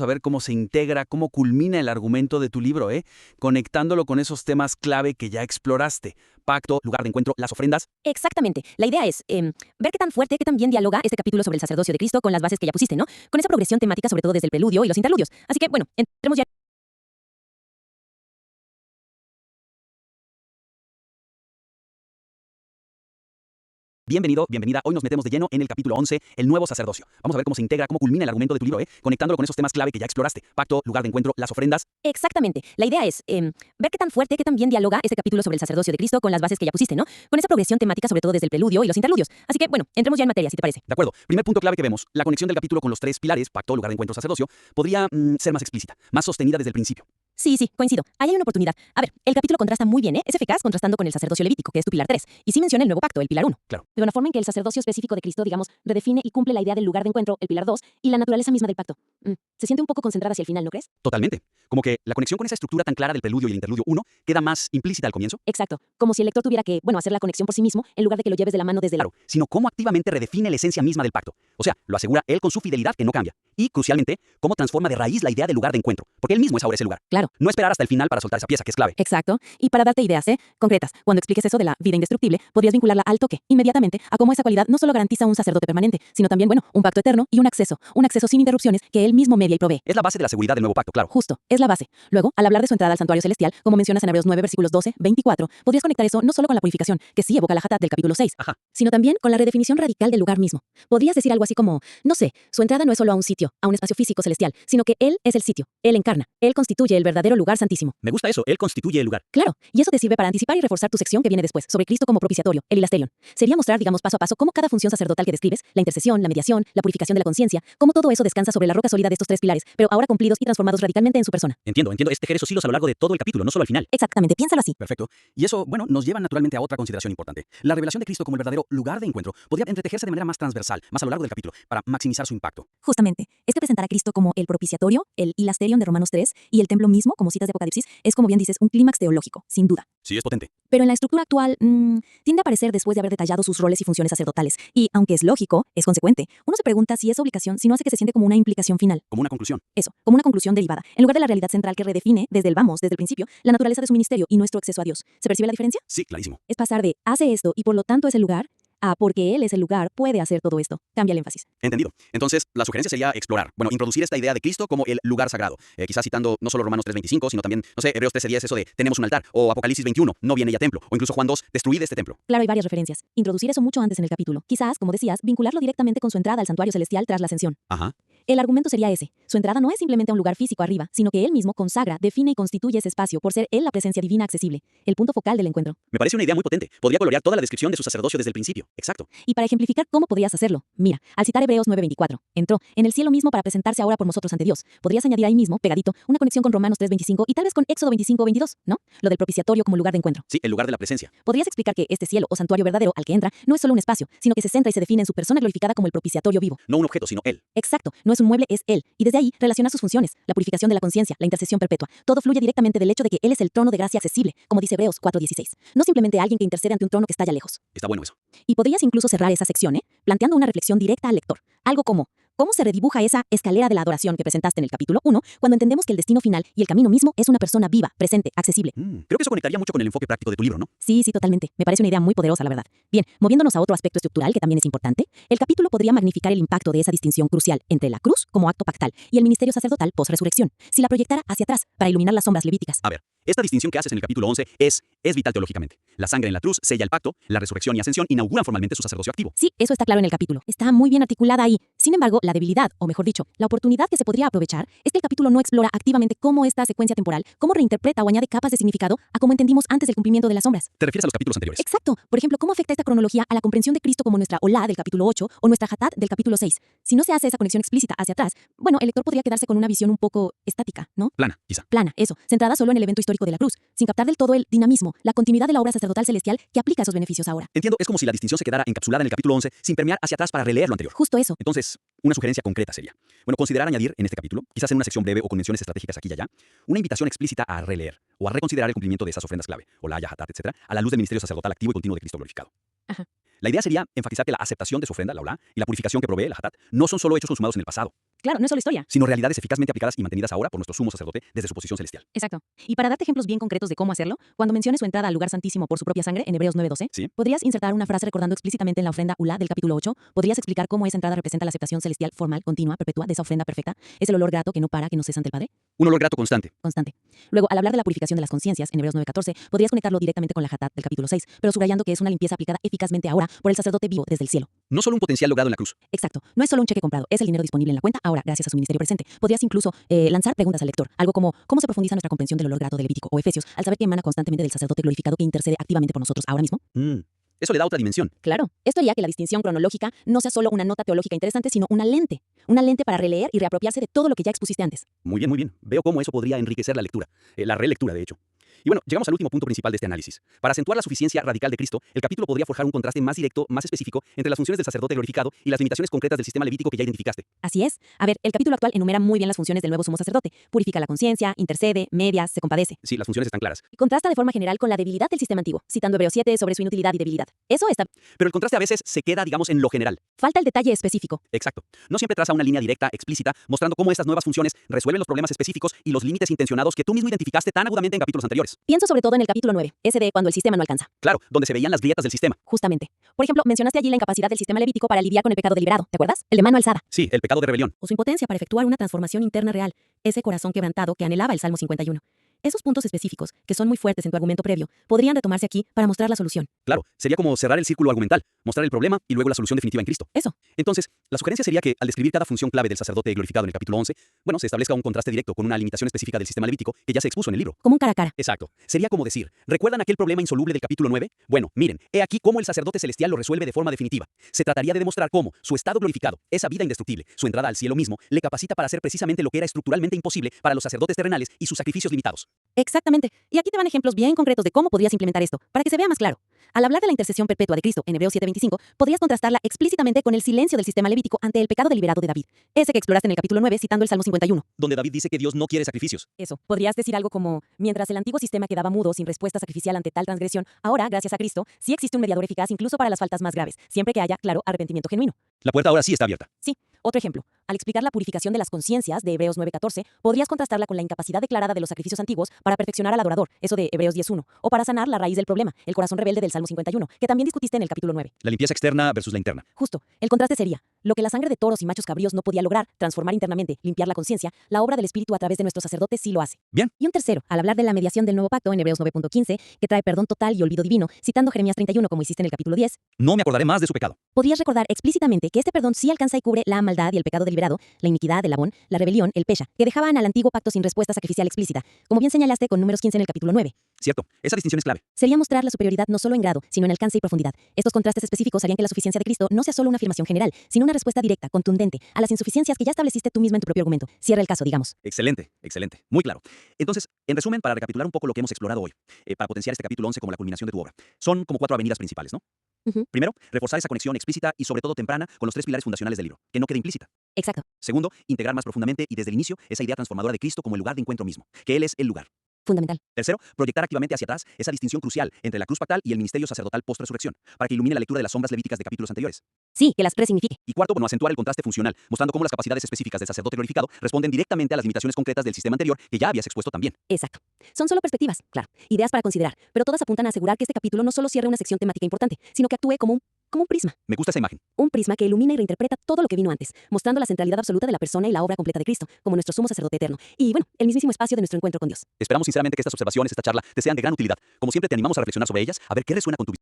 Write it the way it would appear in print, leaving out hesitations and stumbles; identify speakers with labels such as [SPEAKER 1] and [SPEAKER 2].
[SPEAKER 1] a ver cómo se integra, cómo culmina el argumento de tu libro, conectándolo con esos temas clave que ya exploraste. Pacto, lugar de encuentro, las ofrendas.
[SPEAKER 2] Exactamente. La idea es ver qué tan fuerte, qué tan bien dialoga este capítulo sobre el sacerdocio de Cristo con las bases que ya pusiste, ¿no? Con esa progresión temática, sobre todo desde el preludio y los interludios. Así que, bueno, entremos ya.
[SPEAKER 1] Bienvenido, bienvenida. Hoy nos metemos de lleno en el capítulo 11, el nuevo sacerdocio. Vamos a ver cómo se integra, cómo culmina el argumento de tu libro, conectándolo con esos temas clave que ya exploraste. Pacto, lugar de encuentro, las ofrendas.
[SPEAKER 2] Exactamente. La idea es ver qué tan fuerte, qué tan bien dialoga este capítulo sobre el sacerdocio de Cristo con las bases que ya pusiste, ¿no? Con esa progresión temática, sobre todo desde el preludio y los interludios. Así que, bueno, entremos ya en materia, si te parece.
[SPEAKER 1] De acuerdo. Primer punto clave que vemos, la conexión del capítulo con los tres pilares, pacto, lugar de encuentro, sacerdocio, podría ser más explícita, más sostenida desde el principio.
[SPEAKER 2] Sí, coincido. Ahí hay una oportunidad. A ver, el capítulo contrasta muy bien, es eficaz contrastando con el sacerdocio levítico, que es tu pilar 3, y sí menciona el nuevo pacto, el pilar 1.
[SPEAKER 1] Claro.
[SPEAKER 2] De una forma en que el sacerdocio específico de Cristo, digamos, redefine y cumple la idea del lugar de encuentro, el pilar 2, y la naturaleza misma del pacto. Se siente un poco concentrada hacia el final, ¿no crees?
[SPEAKER 1] Totalmente. Como que la conexión con esa estructura tan clara del preludio y el interludio 1 queda más implícita al comienzo.
[SPEAKER 2] Exacto. Como si el lector tuviera que, hacer la conexión por sí mismo, en lugar de que lo lleves de la mano desde el...
[SPEAKER 1] Claro, sino cómo activamente redefine la esencia misma del pacto. O sea, lo asegura él con su fidelidad que no cambia. Y, crucialmente, cómo transforma de raíz la idea del lugar de encuentro. Porque él mismo es ahora ese lugar.
[SPEAKER 2] Claro.
[SPEAKER 1] No esperar hasta el final para soltar esa pieza, que es clave.
[SPEAKER 2] Exacto. Y para darte ideas, concretas, cuando expliques eso de la vida indestructible, podrías vincularla al toque, inmediatamente, a cómo esa cualidad no solo garantiza un sacerdote permanente, sino también, un pacto eterno y un acceso sin interrupciones que él mismo media y provee.
[SPEAKER 1] Es la base de la seguridad del nuevo pacto, claro.
[SPEAKER 2] Justo, es la base. Luego, al hablar de su entrada al santuario celestial, como mencionas en Hebreos 9, versículos 12, 24, podrías conectar eso no solo con la purificación, que sí evoca la Hatat del capítulo 6,
[SPEAKER 1] Ajá.
[SPEAKER 2] sino también con la redefinición radical del lugar mismo. Podrías decir algo así como, no sé, su entrada no es solo a un sitio, a un espacio físico celestial, sino que él es el sitio, él encarna, él constituye el verdadero lugar santísimo.
[SPEAKER 1] Me gusta eso, él constituye el lugar.
[SPEAKER 2] Claro, y eso te sirve para anticipar y reforzar tu sección que viene después, sobre Cristo como propiciatorio, el hilasterion. Sería mostrar, digamos, paso a paso cómo cada función sacerdotal que describes, la intercesión, la mediación, la purificación de la conciencia, cómo todo eso descansa sobre la roca sólida de estos tres pilares, pero ahora cumplidos y transformados radicalmente en su persona.
[SPEAKER 1] Entiendo, es tejer esos hilos a lo largo de todo el capítulo, no solo al final.
[SPEAKER 2] Exactamente, piénsalo así.
[SPEAKER 1] Perfecto. Y eso, nos lleva naturalmente a otra consideración importante. La revelación de Cristo como el verdadero lugar de encuentro podría entretejerse de manera más transversal, más a lo largo del capítulo, para maximizar su impacto.
[SPEAKER 2] Justamente, presentar a Cristo como el propiciatorio, el hilasterion de Romanos 3, y el templo mismo, como citas de Apocalipsis, es, como bien dices, un clímax teológico, sin duda.
[SPEAKER 1] Sí, es potente.
[SPEAKER 2] Pero en la estructura actual, tiende a aparecer después de haber detallado sus roles y funciones sacerdotales. Y, aunque es lógico, es consecuente, uno se pregunta si esa obligación, si no hace que se siente como una implicación final.
[SPEAKER 1] Como una conclusión.
[SPEAKER 2] Eso, como una conclusión derivada, en lugar de la realidad central que redefine, desde el principio, la naturaleza de su ministerio y nuestro acceso a Dios. ¿Se percibe la diferencia?
[SPEAKER 1] Sí, clarísimo.
[SPEAKER 2] Es pasar de, hace esto y por lo tanto es el lugar, a porque él es el lugar, puede hacer todo esto. Cambia el énfasis.
[SPEAKER 1] Entendido. Entonces, la sugerencia sería explorar, introducir esta idea de Cristo como el lugar sagrado. Quizás citando no solo Romanos 3:25, sino también, Hebreos 13:10, eso de tenemos un altar, o Apocalipsis 21, no viene ya templo, o incluso Juan 2, destruid este templo.
[SPEAKER 2] Claro, hay varias referencias. Introducir eso mucho antes en el capítulo. Quizás, como decías, vincularlo directamente con su entrada al santuario celestial tras la ascensión.
[SPEAKER 1] Ajá.
[SPEAKER 2] El argumento sería ese. Su entrada no es simplemente a un lugar físico arriba, sino que él mismo consagra, define y constituye ese espacio por ser él la presencia divina accesible, el punto focal del encuentro.
[SPEAKER 1] Me parece una idea muy potente. Podría colorear toda la descripción de su sacerdocio desde el principio. Exacto.
[SPEAKER 2] Y para ejemplificar cómo podrías hacerlo, mira, al citar Hebreos 9:24, entró en el cielo mismo para presentarse ahora por nosotros ante Dios. Podrías añadir ahí mismo, pegadito, una conexión con Romanos 3:25 y tal vez con Éxodo 25:22, ¿no? Lo del propiciatorio como lugar de encuentro.
[SPEAKER 1] Sí, el lugar de la presencia.
[SPEAKER 2] Podrías explicar que este cielo o santuario verdadero al que entra no es solo un espacio, sino que se centra y se define en su persona glorificada como el propiciatorio vivo.
[SPEAKER 1] No un objeto, sino él.
[SPEAKER 2] Exacto, no es un mueble, es él. Y desde ahí relaciona sus funciones, la purificación de la conciencia, la intercesión perpetua. Todo fluye directamente del hecho de que él es el trono de gracia accesible, como dice Hebreos 4:16. No simplemente alguien que intercede ante un trono que está ya lejos.
[SPEAKER 1] Está bueno eso.
[SPEAKER 2] Y podrías incluso cerrar esa sección, planteando una reflexión directa al lector. Algo como, ¿cómo se redibuja esa escalera de la adoración que presentaste en el capítulo 1 cuando entendemos que el destino final y el camino mismo es una persona viva, presente, accesible?
[SPEAKER 1] Creo que eso conectaría mucho con el enfoque práctico de tu libro, ¿no?
[SPEAKER 2] Sí, totalmente. Me parece una idea muy poderosa, la verdad. Bien, moviéndonos a otro aspecto estructural que también es importante, el capítulo podría magnificar el impacto de esa distinción crucial entre la cruz como acto pactal y el ministerio sacerdotal post-resurrección, si la proyectara hacia atrás para iluminar las sombras levíticas.
[SPEAKER 1] A ver, esta distinción que haces en el capítulo 11 es vital teológicamente. La sangre en la cruz sella el pacto, la resurrección y ascensión inauguran formalmente su sacerdocio activo.
[SPEAKER 2] Sí, eso está claro en el capítulo. Está muy bien articulada ahí. Sin embargo, la debilidad, o mejor dicho, la oportunidad que se podría aprovechar, es que el capítulo no explora activamente cómo esta secuencia temporal, cómo reinterpreta o añade capas de significado a cómo entendimos antes del cumplimiento de las sombras.
[SPEAKER 1] ¿Te refieres a los capítulos anteriores?
[SPEAKER 2] Exacto. Por ejemplo, ¿cómo afecta esta cronología a la comprensión de Cristo como nuestra Olá del capítulo 8 o nuestra Hatat del capítulo 6? Si no se hace esa conexión explícita hacia atrás, el lector podría quedarse con una visión un poco estática, ¿no?
[SPEAKER 1] Plana, quizá.
[SPEAKER 2] Plana, eso, centrada solo en el evento histórico de la cruz, sin captar del todo el dinamismo, la continuidad de la obra sacerdotal celestial que aplica esos beneficios ahora.
[SPEAKER 1] Entiendo, es como si la distinción se quedara encapsulada en el capítulo 11 sin permear hacia atrás para releer lo anterior.
[SPEAKER 2] Justo eso.
[SPEAKER 1] Entonces, una sugerencia concreta sería, considerar añadir en este capítulo, quizás en una sección breve o con menciones estratégicas aquí y allá, una invitación explícita a releer o a reconsiderar el cumplimiento de esas ofrendas clave, Olá, Hatat, etc., a la luz del ministerio sacerdotal activo y continuo de Cristo glorificado.
[SPEAKER 2] Ajá.
[SPEAKER 1] La idea sería enfatizar que la aceptación de su ofrenda, la Olá, y la purificación que provee, la Hatat, no son solo hechos consumados en el pasado,
[SPEAKER 2] Claro, no es solo historia.
[SPEAKER 1] sino realidades eficazmente aplicadas y mantenidas ahora por nuestro sumo sacerdote desde su posición celestial.
[SPEAKER 2] Exacto. Y para darte ejemplos bien concretos de cómo hacerlo, cuando menciones su entrada al lugar santísimo por su propia sangre en Hebreos 9:12,
[SPEAKER 1] ¿Sí?
[SPEAKER 2] podrías insertar una frase recordando explícitamente en la ofrenda Ulá del capítulo 8, podrías explicar cómo esa entrada representa la aceptación celestial formal, continua, perpetua de esa ofrenda perfecta, es el olor grato que no para, que no cesa ante el Padre,
[SPEAKER 1] Un olor grato constante.
[SPEAKER 2] constante. Luego, al hablar de la purificación de las conciencias en Hebreos 9:14, podrías conectarlo directamente con la Hatat del capítulo 6, pero subrayando que es una limpieza aplicada eficazmente ahora por el sacerdote vivo desde el cielo.
[SPEAKER 1] No solo un potencial logrado en la cruz.
[SPEAKER 2] Exacto. No es solo un cheque comprado, es el dinero disponible en la cuenta ahora gracias a su ministerio presente. Podrías incluso lanzar preguntas al lector, algo como ¿cómo se profundiza nuestra comprensión del olor grato de Levítico o Efesios al saber que emana constantemente del sacerdote glorificado que intercede activamente por nosotros ahora mismo?
[SPEAKER 1] Eso le da otra dimensión.
[SPEAKER 2] Claro. Esto haría que la distinción cronológica no sea solo una nota teológica interesante, sino una lente para releer y reapropiarse de todo lo que ya expusiste antes.
[SPEAKER 1] Muy bien, muy bien. Veo cómo eso podría enriquecer la lectura. La relectura, de hecho. Y bueno, llegamos al último punto principal de este análisis. Para acentuar la suficiencia radical de Cristo, el capítulo podría forjar un contraste más directo, más específico, entre las funciones del sacerdote glorificado y las limitaciones concretas del sistema levítico que ya identificaste.
[SPEAKER 2] Así es. A ver, el capítulo actual enumera muy bien las funciones del nuevo sumo sacerdote. Purifica la conciencia, intercede, media, se compadece.
[SPEAKER 1] Sí, las funciones están claras.
[SPEAKER 2] Y contrasta de forma general con la debilidad del sistema antiguo, citando Hebreos 7 sobre su inutilidad y debilidad. Eso está.
[SPEAKER 1] Pero el contraste a veces se queda, digamos, en lo general.
[SPEAKER 2] Falta el detalle específico.
[SPEAKER 1] Exacto. No siempre traza una línea directa, explícita, mostrando cómo estas nuevas funciones resuelven los problemas específicos y los límites intencionados que tú mismo identificaste tan agudamente en capítulos anteriores.
[SPEAKER 2] Pienso sobre todo en el capítulo 9, ese de cuando el sistema no alcanza.
[SPEAKER 1] Claro, donde se veían las grietas del sistema.
[SPEAKER 2] Justamente. Por ejemplo, mencionaste allí la incapacidad del sistema levítico para lidiar con el pecado deliberado, ¿te acuerdas? El de mano alzada.
[SPEAKER 1] Sí, el pecado de rebelión.
[SPEAKER 2] O su impotencia para efectuar una transformación interna real, ese corazón quebrantado que anhelaba el Salmo 51. Esos puntos específicos, que son muy fuertes en tu argumento previo, podrían retomarse aquí para mostrar la solución.
[SPEAKER 1] Claro, sería como cerrar el círculo argumental, mostrar el problema y luego la solución definitiva en Cristo.
[SPEAKER 2] Eso.
[SPEAKER 1] Entonces, la sugerencia sería que, al describir cada función clave del sacerdote glorificado en el capítulo 11, bueno, se establezca un contraste directo con una limitación específica del sistema levítico que ya se expuso en el libro.
[SPEAKER 2] Como un cara a cara.
[SPEAKER 1] Exacto. Sería como decir, ¿recuerdan aquel problema insoluble del capítulo 9? Bueno, miren, he aquí cómo el sacerdote celestial lo resuelve de forma definitiva. Se trataría de demostrar cómo su estado glorificado, esa vida indestructible, su entrada al cielo mismo, le capacita para hacer precisamente lo que era estructuralmente imposible para los sacerdotes terrenales y sus sacrificios limitados.
[SPEAKER 2] Exactamente. Y aquí te van ejemplos bien concretos de cómo podrías implementar esto, para que se vea más claro. Al hablar de la intercesión perpetua de Cristo en Hebreos 7:25, podrías contrastarla explícitamente con el silencio del sistema levítico ante el pecado deliberado de David, ese que exploraste en el capítulo 9 citando el Salmo 51.
[SPEAKER 1] Donde David dice que Dios no quiere sacrificios.
[SPEAKER 2] Eso, podrías decir algo como, mientras el antiguo sistema quedaba mudo sin respuesta sacrificial ante tal transgresión, ahora, gracias a Cristo, sí existe un mediador eficaz incluso para las faltas más graves, siempre que haya, claro, arrepentimiento genuino.
[SPEAKER 1] La puerta ahora sí está abierta.
[SPEAKER 2] Sí. Otro ejemplo, al explicar la purificación de las conciencias de Hebreos 9:14, podrías contrastarla con la incapacidad declarada de los sacrificios antiguos para perfeccionar al adorador, eso de Hebreos 10:1, o para sanar la raíz del problema, el corazón rebelde del Salmo 51, que también discutiste en el capítulo 9.
[SPEAKER 1] La limpieza externa versus la interna.
[SPEAKER 2] Justo, el contraste sería, lo que la sangre de toros y machos cabríos no podía lograr, transformar internamente, limpiar la conciencia, la obra del Espíritu a través de nuestros sacerdotes sí lo hace.
[SPEAKER 1] Bien.
[SPEAKER 2] Y un tercero, al hablar de la mediación del nuevo pacto en Hebreos 9:15, que trae perdón total y olvido divino, citando Jeremías 31 como hiciste en el capítulo 10,
[SPEAKER 1] No me acordaré más de su pecado.
[SPEAKER 2] podrías recordar explícitamente que este perdón sí alcanza y cubre la maldad y el pecado deliberado, la iniquidad, el abón, la rebelión, el pesha, que dejaban al antiguo pacto sin respuesta sacrificial explícita, como bien señalaste con números 15 en el capítulo 9.
[SPEAKER 1] Cierto, esa distinción es clave.
[SPEAKER 2] Sería mostrar la superioridad no solo en grado, sino en alcance y profundidad. Estos contrastes específicos harían que la suficiencia de Cristo no sea solo una afirmación general, sino una respuesta directa, contundente, a las insuficiencias que ya estableciste tú misma en tu propio argumento. Cierra el caso, digamos.
[SPEAKER 1] Excelente, excelente. Muy claro. Entonces, en resumen, para recapitular un poco lo que hemos explorado hoy, para potenciar este capítulo 11 como la culminación de tu obra, son como 4 avenidas principales, ¿no? Primero, reforzar esa conexión explícita y sobre todo temprana con los 3 pilares fundacionales del libro, que no quede implícita.
[SPEAKER 2] Exacto.
[SPEAKER 1] Segundo, integrar más profundamente y desde el inicio esa idea transformadora de Cristo como el lugar de encuentro mismo, que Él es el lugar.
[SPEAKER 2] Fundamental.
[SPEAKER 1] Tercero, proyectar activamente hacia atrás esa distinción crucial entre la cruz pactal y el ministerio sacerdotal post-resurrección, para que ilumine la lectura de las sombras levíticas de capítulos anteriores.
[SPEAKER 2] Sí, que las resignifique.
[SPEAKER 1] Y cuarto, bueno, acentuar el contraste funcional, mostrando cómo las capacidades específicas del sacerdote glorificado responden directamente a las limitaciones concretas del sistema anterior que ya habías expuesto también.
[SPEAKER 2] Exacto. Son solo perspectivas, claro, ideas para considerar, pero todas apuntan a asegurar que este capítulo no solo cierre una sección temática importante, sino que actúe como un prisma.
[SPEAKER 1] Me gusta esa imagen.
[SPEAKER 2] Un prisma que ilumina y reinterpreta todo lo que vino antes, mostrando la centralidad absoluta de la persona y la obra completa de Cristo, como nuestro sumo sacerdote eterno. Y bueno, el mismísimo espacio de nuestro encuentro con Dios.
[SPEAKER 1] Esperamos sinceramente que estas observaciones, esta charla, te sean de gran utilidad. Como siempre, te animamos a reflexionar sobre ellas, a ver qué resuena con tu